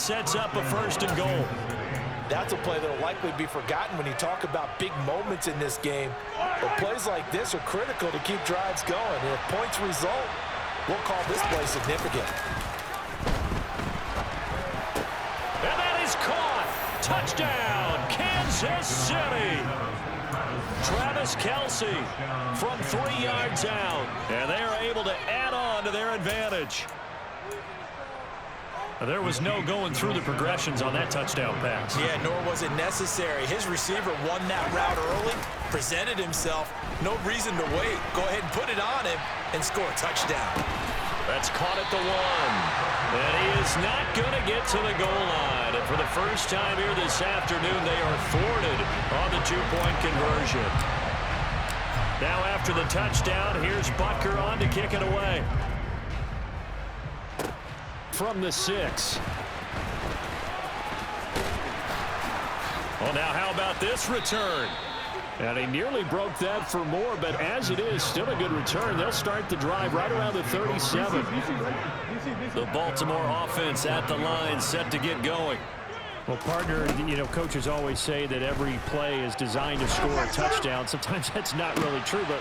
sets up a 1st and goal. That's a play that will likely be forgotten when you talk about big moments in this game. But plays like this are critical to keep drives going. And if points result, we'll call this play significant. And that is caught. Touchdown, Kansas City. Travis Kelce from 3 yards out. And they are able to add on to their advantage. There was no going through the progressions on that touchdown pass. Yeah, nor was it necessary. His receiver won that route early, presented himself. No reason to wait. Go ahead and put it on him and score a touchdown. That's caught at the 1. And he is not going to get to the goal line. And for the first time here this afternoon, they are thwarted on the 2-point conversion. Now after the touchdown, here's Butker on to kick it away. From the 6. Well, now how about this return? And he nearly broke that for more, but as it is, still a good return. They'll start the drive right around the 37. The Baltimore offense at the line, set to get going. Well, partner, coaches always say that every play is designed to score a touchdown. Sometimes that's not really true, but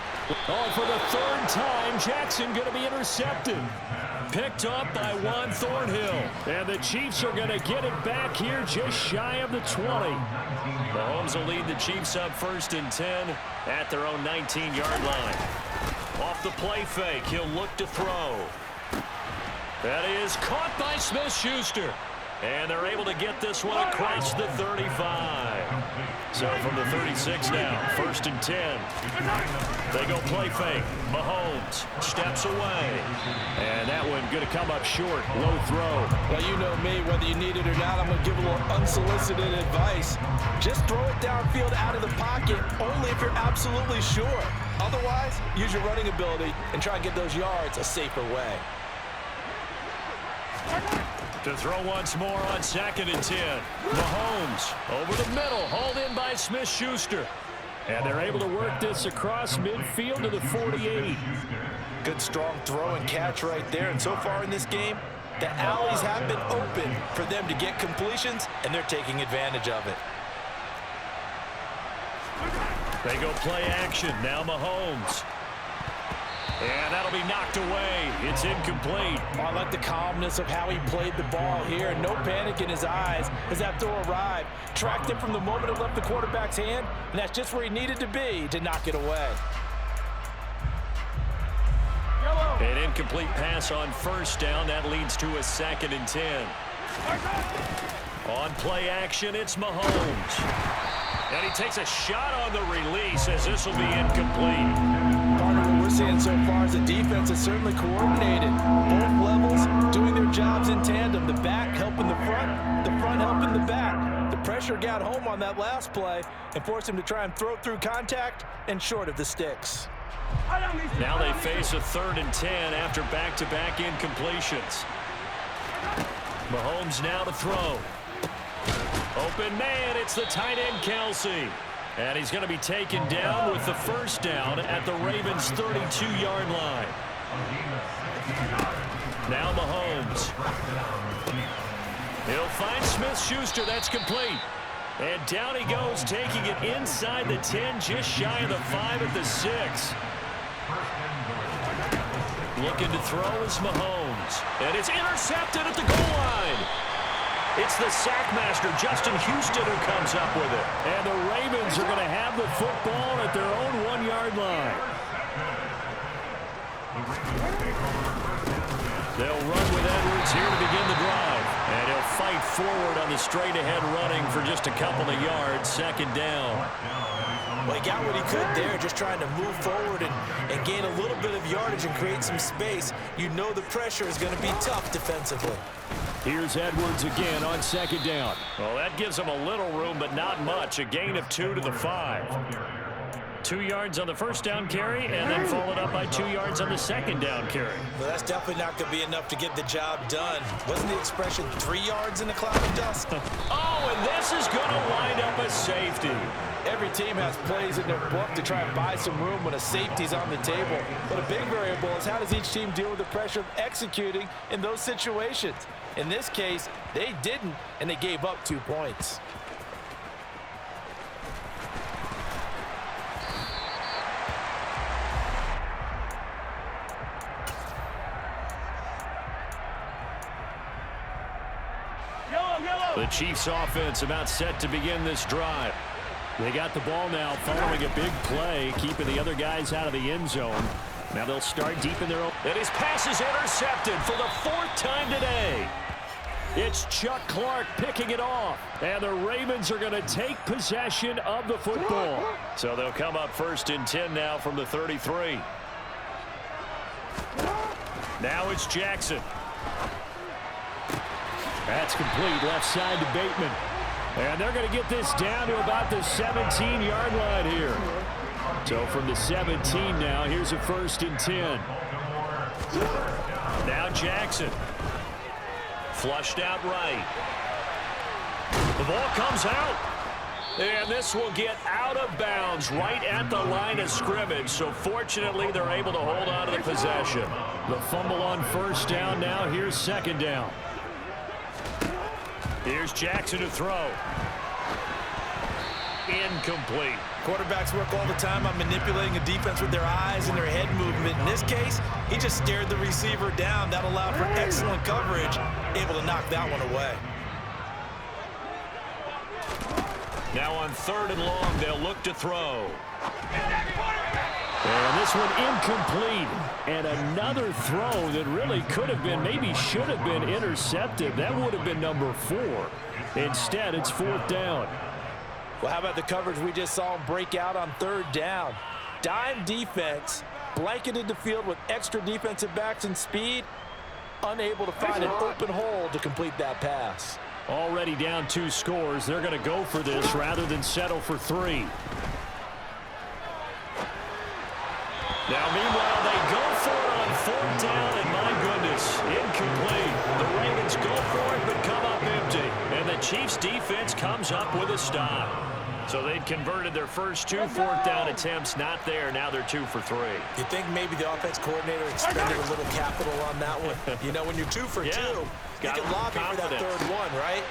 for the 3rd time, Jackson going to be intercepted. Picked up by Juan Thornhill. And the Chiefs are going to get it back here just shy of the 20. Mahomes will lead the Chiefs up 1st and 10 at their own 19-yard line. Off the play fake, he'll look to throw. That is caught by Smith-Schuster. And they're able to get this one across the 35. So from the 36 now, 1st and 10. They go play fake. Mahomes steps away. And that one going to come up short. Low throw. Well, you know me, whether you need it or not, I'm going to give a little unsolicited advice. Just throw it downfield out of the pocket, only if you're absolutely sure. Otherwise, use your running ability and try and get those yards a safer way. To throw once more on 2nd and 10. Mahomes over the middle, hauled in by Smith-Schuster. And they're able to work this across midfield to the 48. Good strong throw and catch right there. And so far in this game, the alleys have been open for them to get completions, and they're taking advantage of it. They go play action. Now Mahomes. And that'll be knocked away. It's incomplete. Oh, I like the calmness of how he played the ball here. No panic in his eyes as that throw arrived. Tracked it from the moment it left the quarterback's hand, and that's just where he needed to be to knock it away. An incomplete pass on 1st down. That leads to a 2nd and 10. On play action, it's Mahomes. And he takes a shot on the release as this will be incomplete. What we're seeing so far is the defense is certainly coordinated. Both levels doing their jobs in tandem. The back helping the front helping the back. The pressure got home on that last play and forced him to try and throw through contact and short of the sticks. Now they face a 3rd and 10 after back-to-back incompletions. Mahomes now to throw. Open man, it's the tight end Kelce. And he's going to be taken down with the 1st down at the Ravens' 32-yard line. Now Mahomes. He'll find Smith-Schuster. That's complete. And down he goes, taking it inside the 10, just shy of the 5 at the 6. Looking to throw is Mahomes. And it's intercepted at the goal line. It's the sackmaster, Justin Houston, who comes up with it. And the Ravens are going to have the football at their own 1-yard line. They'll run with Edwards here to begin the drive. And he'll fight forward on the straight-ahead running for just a couple of yards, 2nd down. Well, he got what he could there, just trying to move forward and gain a little bit of yardage and create some space. You know the pressure is going to be tough defensively. Here's Edwards again on 2nd down. Well, that gives him a little room, but not much. A gain of 2 to the 5. 2 yards on the 1st down carry, and then followed up by 2 yards on the 2nd down carry. Well, that's definitely not going to be enough to get the job done. Wasn't the expression 3 yards in a cloud of dust? Oh, and this is going to wind up a safety. Every team has plays in their book to try and buy some room when a safety's on the table. But a big variable is how does each team deal with the pressure of executing in those situations. In this case, they didn't, and they gave up 2 points. The Chiefs offense about set to begin this drive. They got the ball now following a big play, keeping the other guys out of the end zone. Now they'll start deep in their own. And his pass is intercepted for the 4th time today. It's Chuck Clark picking it off. And the Ravens are going to take possession of the football. So they'll come up 1st and 10 now from the 33. Now it's Jackson. That's complete, left side to Bateman. And they're going to get this down to about the 17-yard line here. So from the 17 now, here's a 1st and 10. Now Jackson. Flushed out right. The ball comes out. And this will get out of bounds right at the line of scrimmage. So fortunately, they're able to hold on to the possession. The fumble on 1st down now. Here's 2nd down. Here's Jackson to throw. Incomplete. Quarterbacks work all the time on manipulating a defense with their eyes and their head movement. In this case, he just stared the receiver down. That allowed for excellent coverage, able to knock that one away. Now on 3rd and long, they'll look to throw. And this one incomplete. And another throw that really could have been, maybe should have been intercepted. That would have been number 4. Instead, it's 4th down. Well, how about the coverage we just saw him break out on 3rd down? Dime defense, blanketed the field with extra defensive backs and speed, unable to find an open hole to complete that pass. Already down 2 scores. They're going to go for this rather than settle for 3. Now, meanwhile, they go for it on 4th down, and my goodness, incomplete. The Ravens go for it, but come up empty. And the Chiefs' defense comes up with a stop. So they'd converted their first 2 4th down attempts, not there. Now they're 2 for 3. You think maybe the offense coordinator expended a little capital on that one? You know, when you're 2 for 2, you can lobby for that 3rd one, right?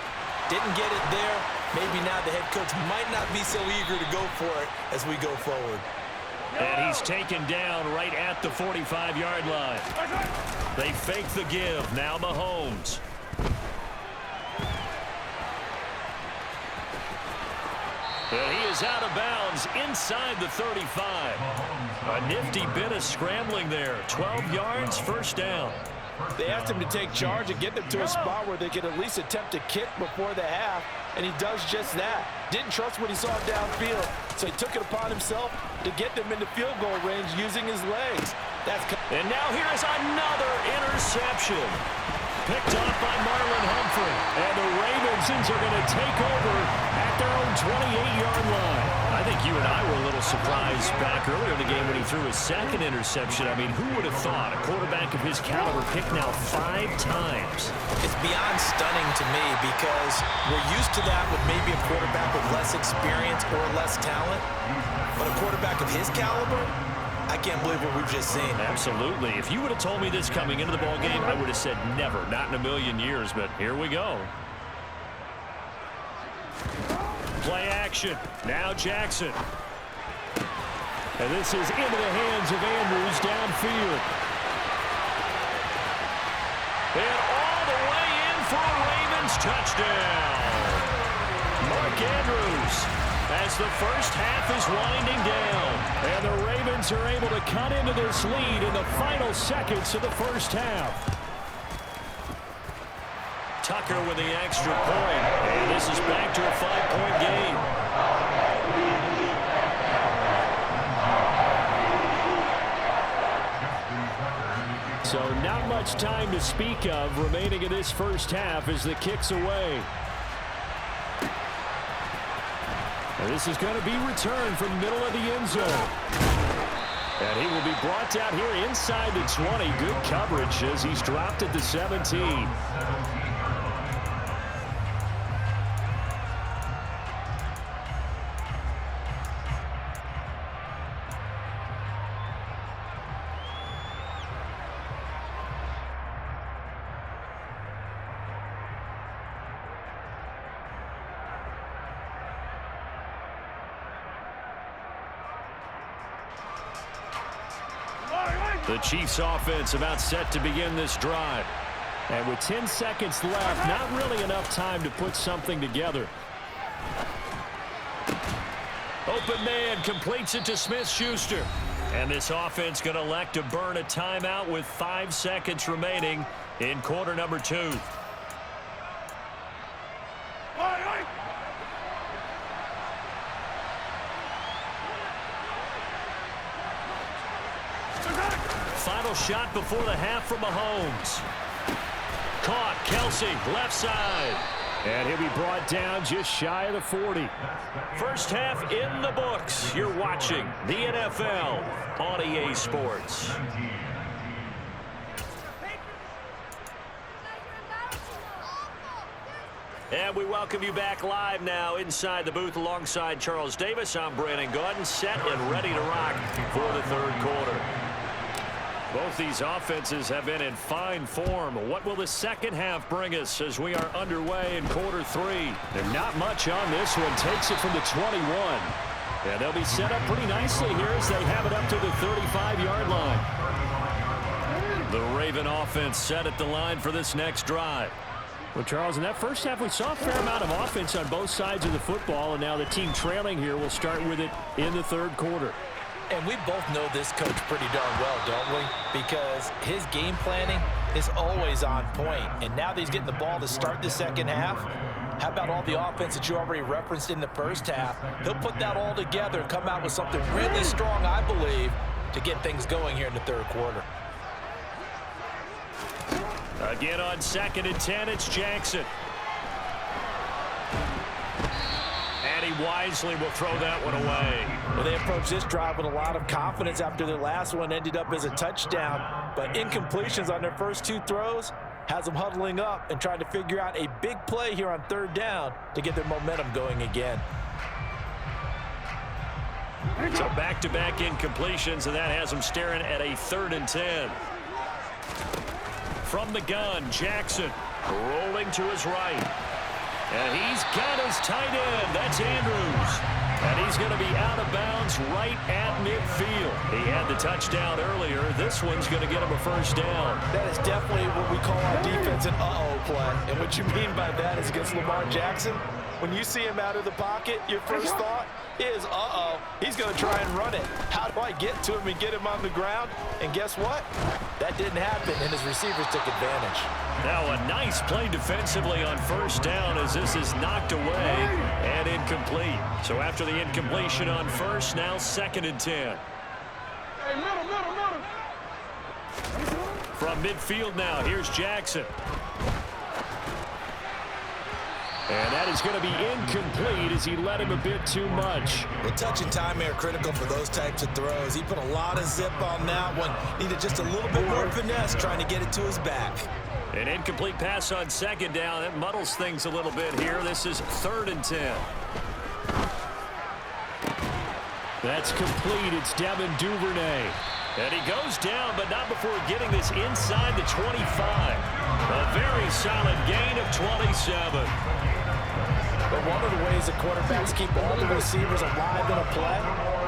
Didn't get it there. Maybe now the head coach might not be so eager to go for it as we go forward. And he's taken down right at the 45-yard line. They fake the give. Now Mahomes. And he is out of bounds inside the 35. A nifty bit of scrambling there. 12 yards, 1st down. They asked him to take charge and get them to a spot where they could at least attempt to kick before the half, and he does just that. Didn't trust what he saw downfield, so he took it upon himself to get them into field goal range using his legs. And now here is another interception. Picked off by Marlon Humphrey. And the Ravens are going to take over at their own 28-yard line. I think you and I were a little surprised back earlier in the game when he threw his 2nd interception. I mean, who would have thought a quarterback of his caliber picked now 5 times? It's beyond stunning to me because we're used to that with maybe a quarterback with less experience or less talent. But a quarterback of his caliber, I can't believe what we've just seen. Absolutely. If you would have told me this coming into the ballgame, I would have said never, not in a million years, but here we go. Play action. Now Jackson. And this is into the hands of Andrews downfield. And all the way in for a Ravens touchdown. Mark Andrews, as the first half is winding down. And the Ravens are able to cut into this lead in the final seconds of the first half. Tucker with the extra point. And this is back to a 5-point game. So not much time to speak of remaining in this first half as the kick's away. And this is going to be returned from the middle of the end zone. And he will be brought down here inside the 20. Good coverage as he's dropped at the 17. The Chiefs offense about set to begin this drive. And with 10 seconds left, not really enough time to put something together. Open man completes it to Smith-Schuster. And this offense going to elect to burn a timeout with 5 seconds remaining in quarter number 2. Final shot before the half from Mahomes. Caught, Kelsey, left side. And he'll be brought down just shy of the 40. First half in the books. You're watching the NFL on EA Sports. And we welcome you back live now inside the booth alongside Charles Davis. I'm Brandon Gaudin, set and ready to rock for the third quarter. Both these offenses have been in fine form. What will the second half bring us as we are underway in quarter 3? There's not much on this one. Takes it from the 21. And they'll be set up pretty nicely here as they have it up to the 35-yard line. The Raven offense set at the line for this next drive. Well, Charles, in that first half, we saw a fair amount of offense on both sides of the football, and now the team trailing here will start with it in the third quarter. And we both know this coach pretty darn well, don't we? Because his game planning is always on point. And now that he's getting the ball to start the second half, how about all the offense that you already referenced in the first half? He'll put that all together and come out with something really strong, I believe, to get things going here in the third quarter. Again on 2nd and 10, it's Jackson. And he wisely will throw that one away. Well, they approached this drive with a lot of confidence after their last one ended up as a touchdown. But incompletions on their first 2 throws has them huddling up and trying to figure out a big play here on 3rd down to get their momentum going again. So back-to-back incompletions, and that has them staring at a 3rd and 10. From the gun, Jackson rolling to his right. And he's got his tight end. That's Andrews. And he's going to be out of bounds right at midfield. He had the touchdown earlier. This one's going to get him a first down. That is definitely what we call our defense an uh-oh play. And what you mean by that is against Lamar Jackson, when you see him out of the pocket, your first thought is, uh-oh, he's going to try and run it. How do I get to him and get him on the ground? And guess what? That didn't happen, and his receivers took advantage. Now a nice play defensively on first down as this is knocked away and incomplete. So after the incompletion on first, now 2nd and 10. Hey, middle. From midfield now, here's Jackson. And that is going to be incomplete as he led him a bit too much. Well, touch and time are critical for those types of throws. He put a lot of zip on that one. Needed just a little bit more finesse trying to get it to his back. An incomplete pass on 2nd down. That muddles things a little bit here. This is 3rd and 10. That's complete. It's Devin Duvernay. And he goes down, but not before getting this inside the 25. A very solid gain of 27. But one of the ways the quarterbacks keep all the receivers alive in a play,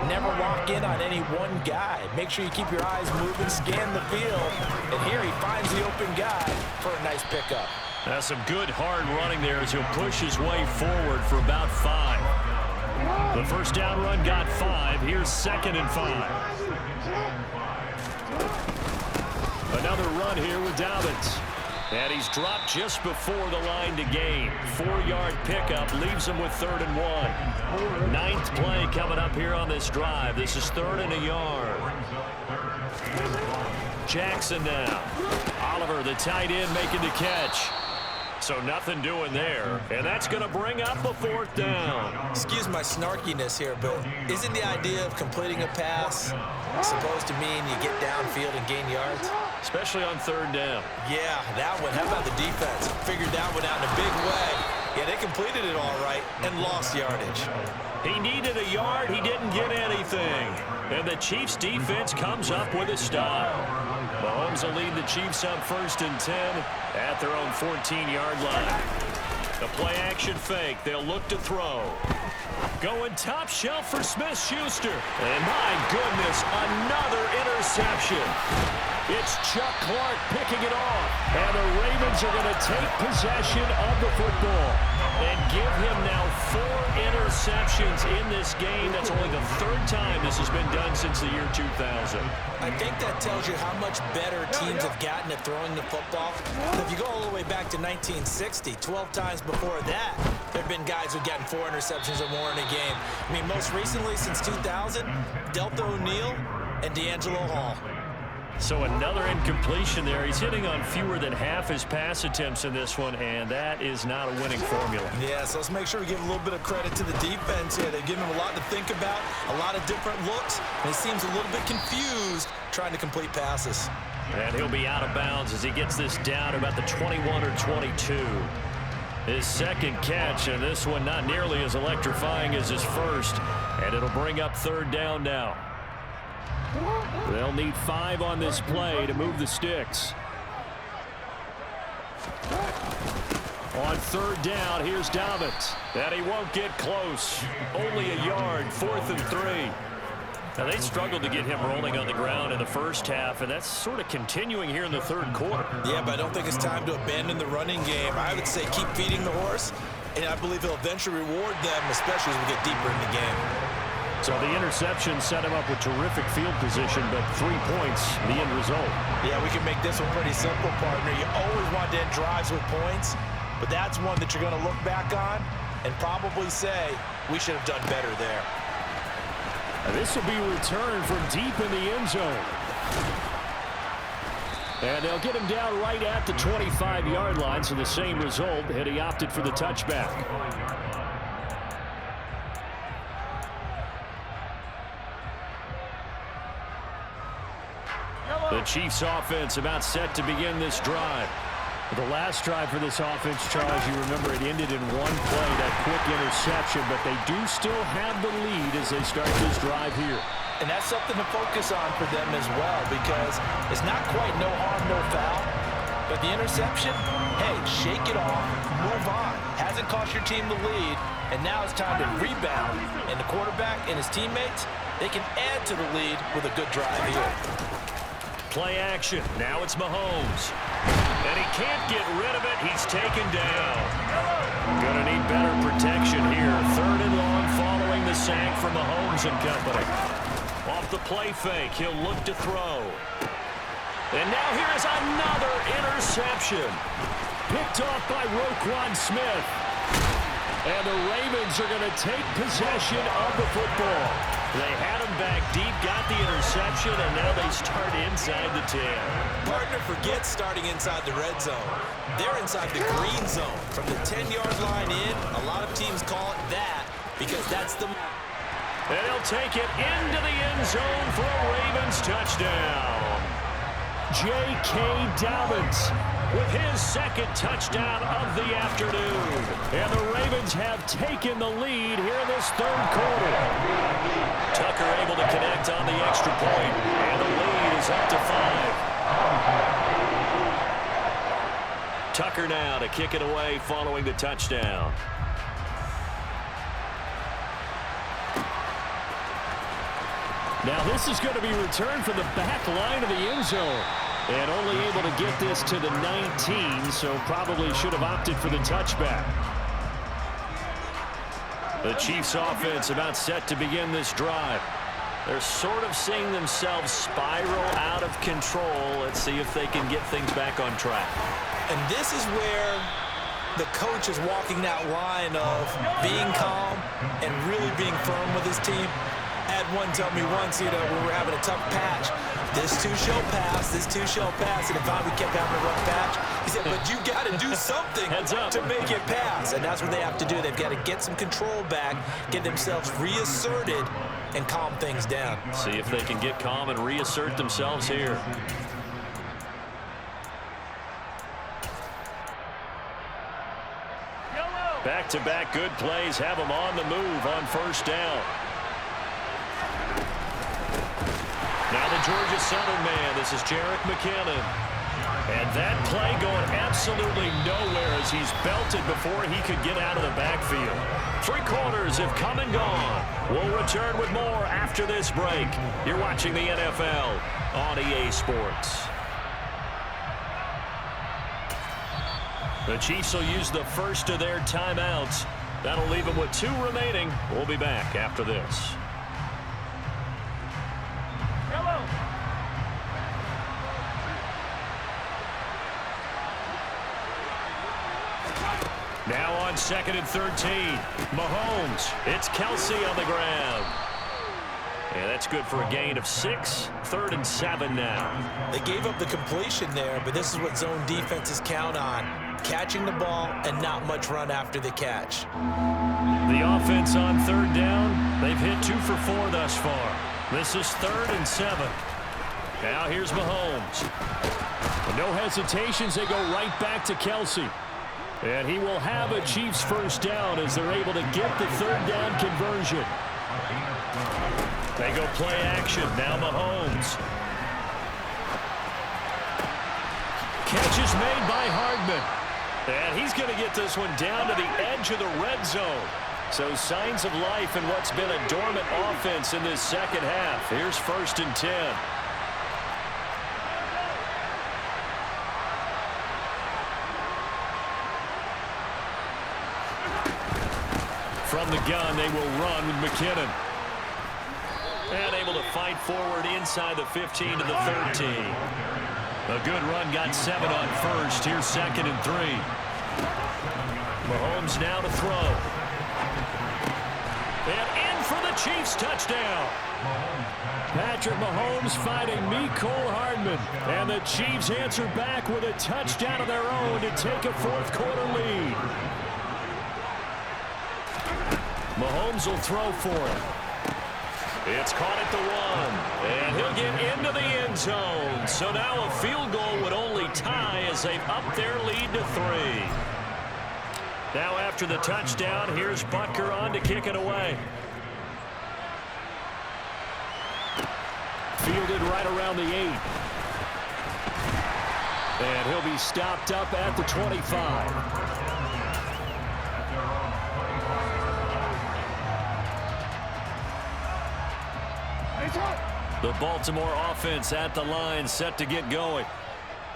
never lock in on any one guy. Make sure you keep your eyes moving, scan the field. And here he finds the open guy for a nice pickup. That's some good hard running there as he'll push his way forward for about 5. The first down run got 5. Here's 2nd and 5. Another run here with Dobbins. And he's dropped just before the line to gain. 4-yard pickup leaves him with 3rd and 1. 9th play coming up here on this drive. This is 3rd and a yard. Jackson now. Oliver, the tight end, making the catch. So nothing doing there. And that's going to bring up a 4th down. Excuse my snarkiness here, but isn't the idea of completing a pass supposed to mean you get downfield and gain yards? Especially on 3rd down. Yeah, that one. How about the defense? Figured that one out in a big way. Yeah, they completed it all right and lost yardage. He needed a yard. He didn't get anything. And the Chiefs defense comes up with a stop. Mahomes will lead the Chiefs up 1st and 10 at their own 14-yard line. The play-action fake. They'll look to throw. Going top shelf for Smith-Schuster. And my goodness, another interception. It's Chuck Clark picking it off. And the Ravens are going to take possession of the football and give him now 4 interceptions in this game. That's only the 3rd time this has been done since the year 2000. I think that tells you how much better teams have gotten at throwing the football. If you go all the way back to 1960, 12 times before that, there have been guys who've gotten 4 interceptions or more in a game. I mean, most recently since 2000, Delta O'Neal and D'Angelo Hall. So another incompletion there. He's hitting on fewer than half his pass attempts in this one, and that is not a winning formula. Yeah, so let's make sure we give a little bit of credit to the defense here. They've given him a lot to think about, a lot of different looks, and he seems a little bit confused trying to complete passes. And he'll be out of bounds as he gets this down about the 21 or 22. His second catch, and this one not nearly as electrifying as his first, and it'll bring up 3rd down now. They'll need 5 on this play to move the sticks. On 3rd down, here's Dobbins. And he won't get close. Only a yard, 4th and 3. Now, they struggled to get him rolling on the ground in the first half, and that's sort of continuing here in the 3rd quarter. Yeah, but I don't think it's time to abandon the running game. I would say keep feeding the horse, and I believe he'll eventually reward them, especially as we get deeper in the game. So the interception set him up with terrific field position, but 3 points, the end result. Yeah, we can make this one pretty simple, partner. You always want to end drives with points, but that's one that you're going to look back on and probably say, we should have done better there. This will be returned from deep in the end zone. And they'll get him down right at the 25-yard line, so the same result, and he opted for the touchback. The Chiefs offense about set to begin this drive. The last drive for this offense, Charles, you remember it ended in one play, that quick interception, but they do still have the lead as they start this drive here. And that's something to focus on for them as well, because it's not quite no harm, no foul, but the interception, hey, shake it off, move on. Hasn't cost your team the lead, and now it's time to rebound. And the quarterback and his teammates, they can add to the lead with a good drive here. Play action. Now it's Mahomes. And he can't get rid of it. He's taken down. Gonna need better protection here. 3rd and long following the sack from Mahomes and company. Off the play fake, he'll look to throw. And now here is another interception. Picked off by Roquan Smith. And the Ravens are going to take possession of the football. They had him back deep, got the interception, and now they start inside the 10. Partner, forget starting inside the red zone. They're inside the green zone. From the 10-yard line in, a lot of teams call it that because that's the... And he'll take it into the end zone for a Ravens touchdown. J.K. Dobbins with his 2nd touchdown of the afternoon. And the Ravens have taken the lead here in this 3rd quarter. Tucker able to connect on the extra point, and the lead is up to 5. Tucker now to kick it away following the touchdown. Now this is going to be returned from the back line of the end zone. And only able to get this to the 19, so probably should have opted for the touchback. The Chiefs offense about set to begin this drive. They're sort of seeing themselves spiral out of control. Let's see if they can get things back on track. And this is where the coach is walking that line of being calm and really being firm with his team. I had one tell me once, when we were having a tough patch, this too shall pass, this too shall pass, and if we kept having a rough patch, he said, but you got to do something to make it pass, and that's what they have to do. They've got to get some control back, get themselves reasserted, and calm things down. See if they can get calm and reassert themselves here. Back-to-back good plays have them on the move on 1st down. Now the Georgia Southern man. This is Jerick McKinnon. And that play going absolutely nowhere as he's belted before he could get out of the backfield. 3 quarters have come and gone. We'll return with more after this break. You're watching the NFL on EA Sports. The Chiefs will use the first of their timeouts. That'll leave them with 2 remaining. We'll be back after this. Now on 2nd and 13. Mahomes. It's Kelsey on the ground. And that's good for a gain of 6. 3rd and 7 now. They gave up the completion there, but this is what zone defenses count on. Catching the ball and not much run after the catch. The offense on 3rd down. They've hit 2 for 4 thus far. This is 3rd and 7. Now here's Mahomes. And no hesitations. They go right back to Kelsey. And he will have a Chiefs first down as they're able to get the 3rd down conversion. They go play action. Now Mahomes. Catch is made by Hardman. And he's going to get this one down to the edge of the red zone. So signs of life in what's been a dormant offense in this second half. Here's 1st and 10. From the gun, they will run with McKinnon. And able to fight forward inside the 15 to the 13. A good run, got 7 on 1st. Here's 2nd and 3. Mahomes now to throw. And in for the Chiefs touchdown. Patrick Mahomes fighting Mecole Hardman. And the Chiefs answer back with a touchdown of their own to take a 4th quarter lead. Mahomes will throw for it. It's caught at the 1. And he'll get into the end zone. So now a field goal would only tie as they've upped their lead to 3. Now after the touchdown, here's Butker on to kick it away. Fielded right around the 8. And he'll be stopped up at the 25. The Baltimore offense at the line, set to get going.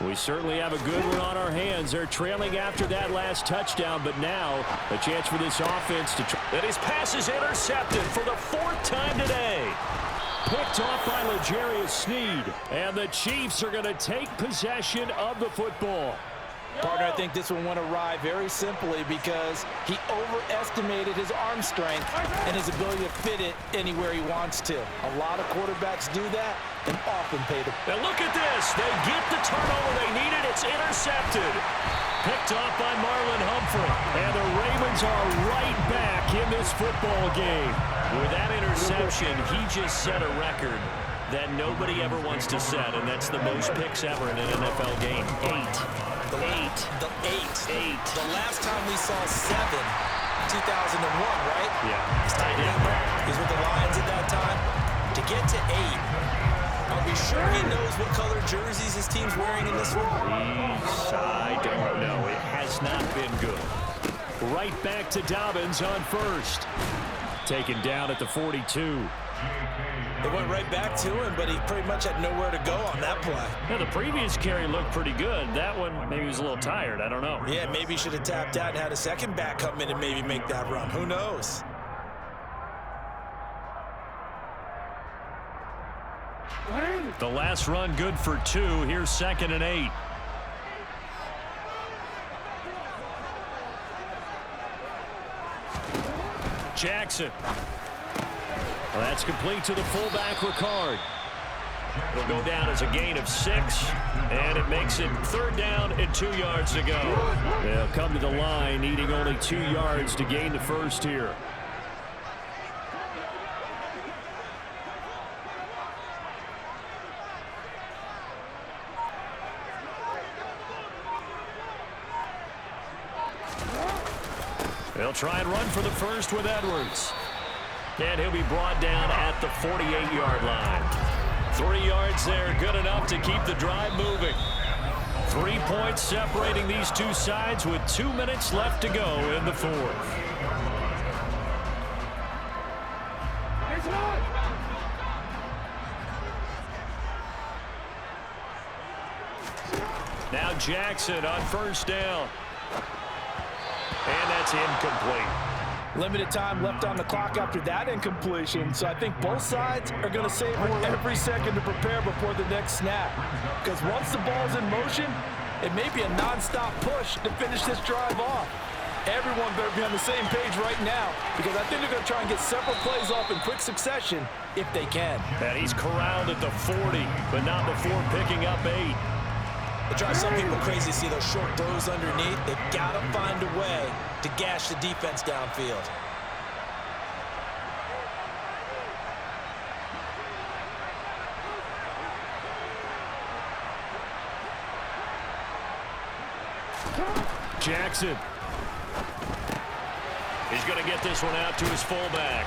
We certainly have a good one on our hands. They're trailing after that last touchdown, but now a chance for this offense to try. And his pass is intercepted for the 4th time today. Picked off by L'Jarius Sneed. And the Chiefs are going to take possession of the football. Partner, I think this one went awry very simply because he overestimated his arm strength and his ability to fit it anywhere he wants to. A lot of quarterbacks do that and often pay the... And look at this. They get the turnover they needed. It's intercepted. Picked off by Marlon Humphrey. And the Ravens are right back in this football game. With that interception, he just set a record that nobody ever wants to set, and that's the most picks ever in an NFL game. 8. The 8. The last time we saw 7, 2001, right? Yeah. He's with the Lions at that time. To get to 8, are we sure he knows what color jerseys his team's wearing in this one? I don't know. It has not been good. Right back to Dobbins on 1st. Taken down at the 42. They went right back to him, but he pretty much had nowhere to go on that play. Yeah, the previous carry looked pretty good. That one, maybe he was a little tired. I don't know. Yeah, maybe he should have tapped out and had a second back come in and maybe make that run. Who knows? The last run good for 2. Here's 2nd and 8. Jackson. Well, that's complete to the fullback, Ricard. It'll go down as a gain of 6, and it makes it 3rd down and 2 yards to go. They'll come to the line, needing only 2 yards to gain the first here. They'll try and run for the first with Edwards. And he'll be brought down at the 48-yard line. 3 yards there, good enough to keep the drive moving. 3 points separating these two sides with 2 minutes left to go in the fourth. Now Jackson on first down. And that's incomplete. Limited time left on the clock after that incompletion, so I think both sides are going to savor every second to prepare before the next snap. Because once the ball's in motion, it may be a non-stop push to finish this drive off. Everyone better be on the same page right now, because I think they're going to try and get several plays off in quick succession if they can. And he's corralled at the 40, but not before picking up 8. It drives some people crazy to see those short throws underneath. They've got to find a way to gash the defense downfield. Jackson. He's going to get this one out to his fullback.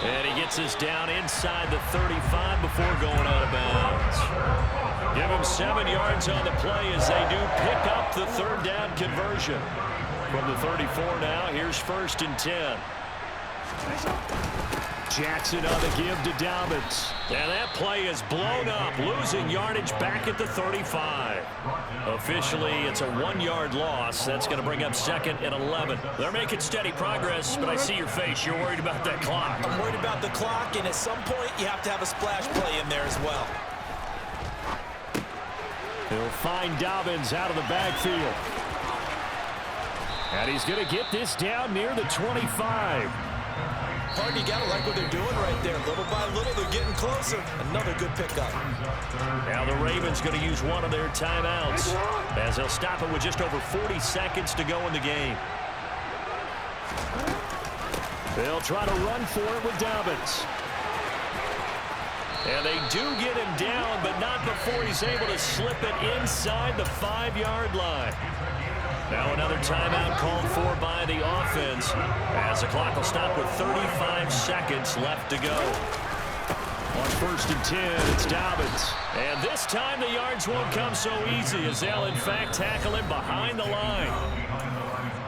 And he gets this down inside the 35 before going out of bounds. Give him 7 yards on the play as they do pick up the third down conversion. From the 34 now, here's 1st and 10. Jackson on the give to Dobbins. And that play is blown up, losing yardage back at the 35. Officially, it's a 1-yard loss. That's going to bring up 2nd and 11. They're making steady progress, but I see your face. You're worried about that clock. I'm worried about the clock, and at some point, you have to have a splash play in there as well. He'll find Dobbins out of the backfield. And he's going to get this down near the 25. Pardon, you got to like what they're doing right there. Little by little, they're getting closer. Another good pickup. Now the Ravens going to use one of their timeouts as they'll stop it with just over 40 seconds to go in the game. They'll try to run for it with Dobbins. And they do get him down, but not before he's able to slip it inside the 5-yard line. Now another timeout called for by the offense as the clock will stop with 35 seconds left to go. On 1st and 10, it's Dobbins. And this time the yards won't come so easy as they'll in fact tackle him behind the line.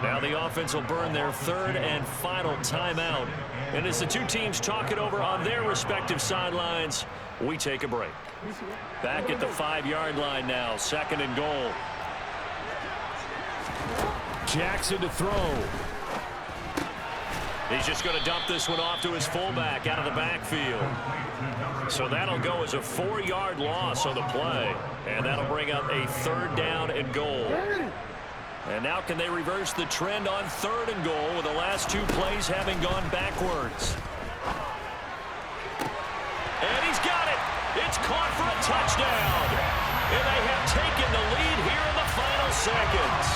Now the offense will burn their 3rd and final timeout. And as the two teams talk it over on their respective sidelines, we take a break. Back at the 5-yard line now, 2nd and goal. Jackson to throw. He's just going to dump this one off to his fullback out of the backfield. So that'll go as a 4-yard loss on the play. And that'll bring up a 3rd down and goal. And now can they reverse the trend on 3rd and goal with the last 2 plays having gone backwards? And he's got it. It's caught for a touchdown. And they have taken the lead here in the final seconds.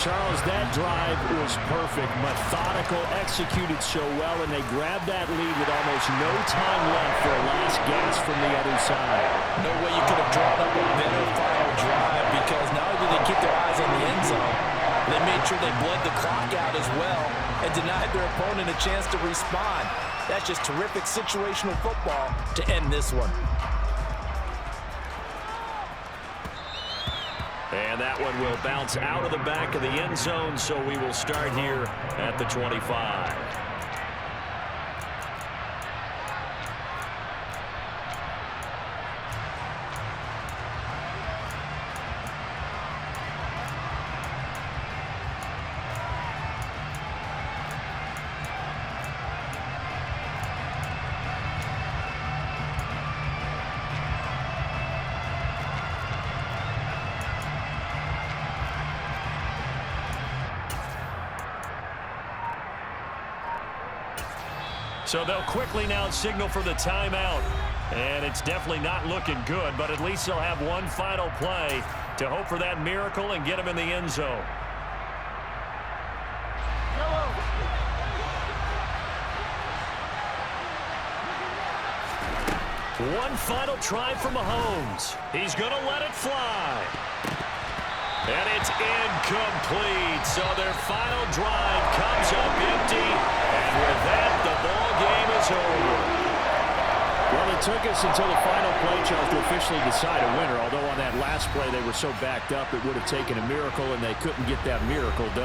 Charles, that drive was perfect. Methodical, executed so well, and they grabbed that lead with almost no time left for a last gasp from the other side. No way you could have drawn up a better final drive, because not only did they keep their eyes on the end zone, they made sure they bled the clock out as well and denied their opponent a chance to respond. That's just terrific situational football to end this one. And that one will bounce out of the back of the end zone, so we will start here at the 25. So they'll quickly now signal for the timeout. And it's definitely not looking good, but at least they'll have one final play to hope for that miracle and get them in the end zone. One final try from Mahomes. He's going to let it fly. And it's incomplete. So their final drive comes up empty. And with that, the ball game is over. Well, the it took us until the final play, Charles, to officially decide a winner. Although on that last play they were so backed up, it would have taken a miracle, and they couldn't get that miracle done.